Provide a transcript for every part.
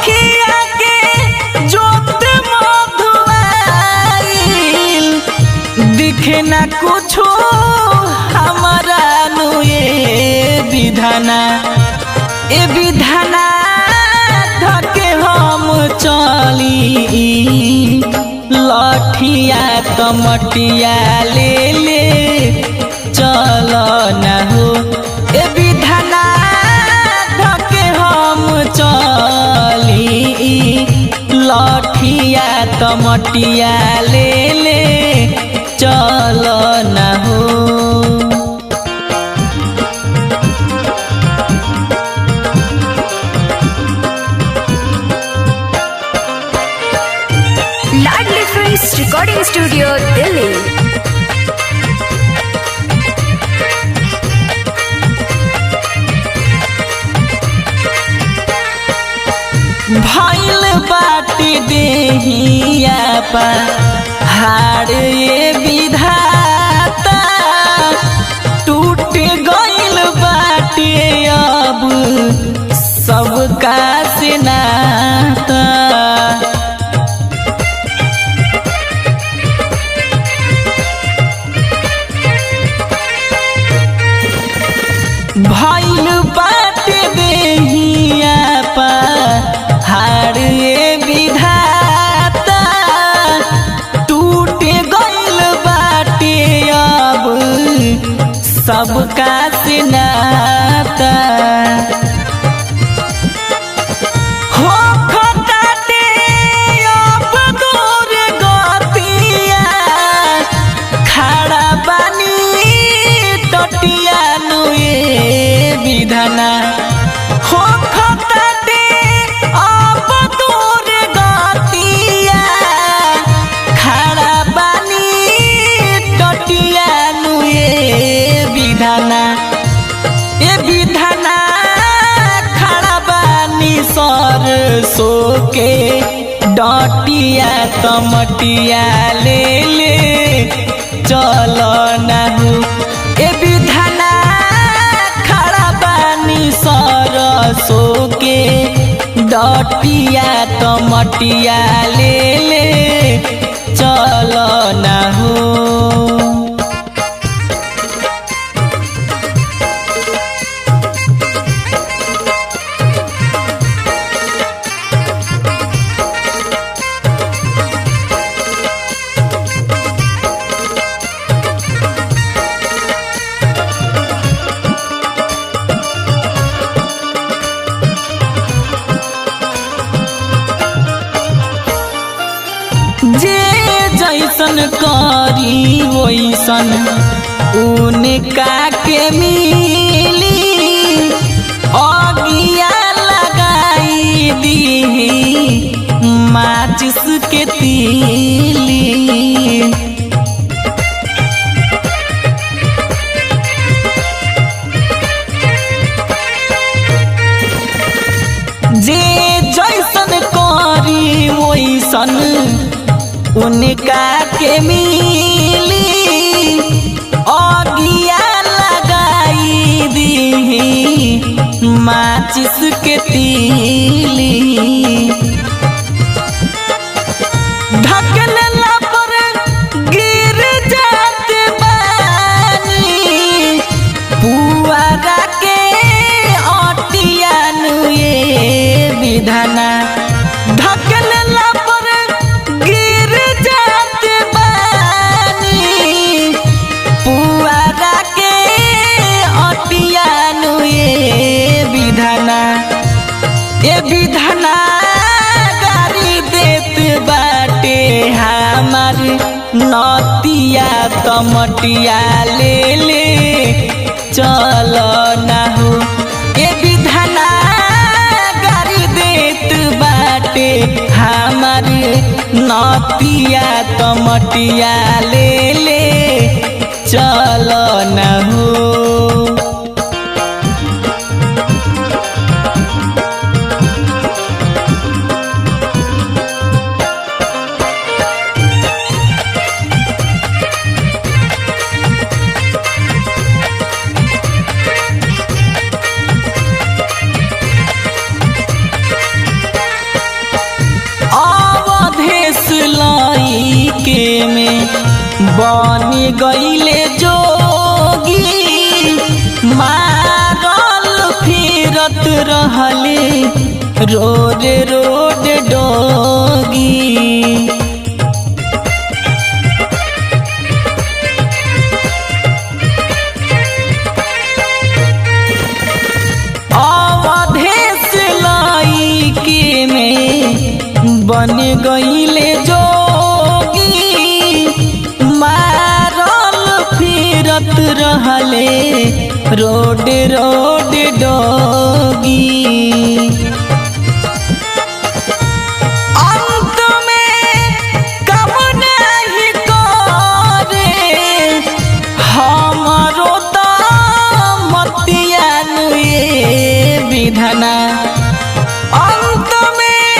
अखिया के जोत मधुआइल दिखे ना कुछो हमारा नुए विधाना ए विधाना धके हम चली लठिया कमटिया ले ले चल ना हो ए विधाना धके हम चली लठिया कमटिया ले ले चल ना हो। लाडली फिल्म्स रिकॉर्डिंग स्टूडियो दिल्ली। भइल बाटी देहिया पा हार ये विधाता टूट गइल बाटे अब सबका से नाता भइल बाटे देहिया पा हार ये विधाता टूट गइल बाटे अब सबका से नाता हो खटाटे अब दूर गतिया खड़ा बानी टटिया नुए विधाना हो खटाटे अब दूर गतिया खड़ा बानी टटिया नुए विधाना ए विधाना खड़ा बानी सरसो के डटिया कमटिया ले ले चल ना हो ए विधाना खड़ा बानी सरसो के डटिया कमटिया ले ले चल ना हो। जे जैसन करी वैसन उनका के मिली अगिया लगाई दी माचिस के तीली जे जैसन करी वैसन उनका के मिली अगिया लगाई दी माचिस के तीली ढकला पर गिर जात बानी पुआरा के अटिया नुए विधाना ढकला पर गिर जात बानी पुआरा के अटिया नुए विधाना ए विधाना गारी देत बाटे हमार नतिया कमटिया ले ले चल ना हो ए विधाना गारी देत बाटे हमार नतिया कमटिया ले ले चल ना हो। में बनी गईले जोगी मारल फिरत रहले रोड रोड डोगी। अवधेश लईके में बन गईले जोगी मारल फिरत रहले रोड रोड डोगी। अंत में कम नहीं करे हमरो तो मतिया नुए विधना। अंत में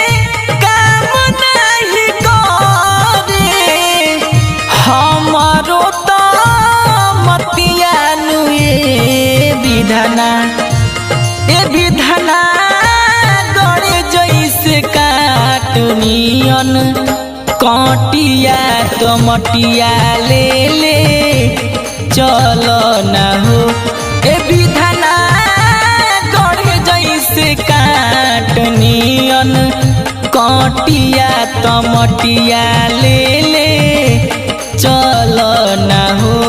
काम नहीं करे हमरो तो मतिया नुए विधना। ए विधना गड़े जैसे काटनियन काटिया तो मटिया ले ले चलो ना हो। ए विधना गड़े जैसे काटनियन काटिया तो मटिया ले ले चलो ना हो।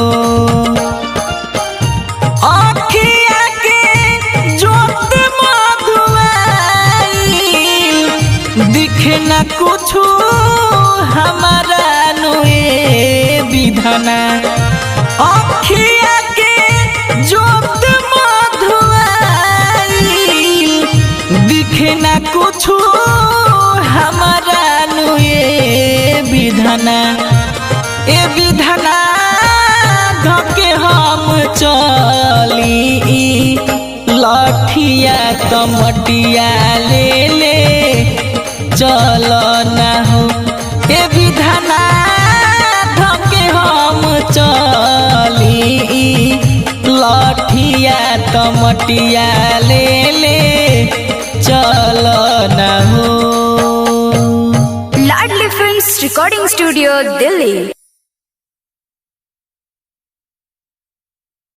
अखिया के जोत मधुआई दिखे न कुछु हमारा नुए विधना। अखिया के जोत मधुआई दिखे न कुछु हमारा नुए विधना। ए विधना धके हम चली लठिया कमटिया ले ले चलो ना हो। ए विधना धके हम चली लठिया कमटिया ले ले चलो ना हो। लाडली फिल्म्स रिकॉर्डिंग स्टूडियो दिल्ली।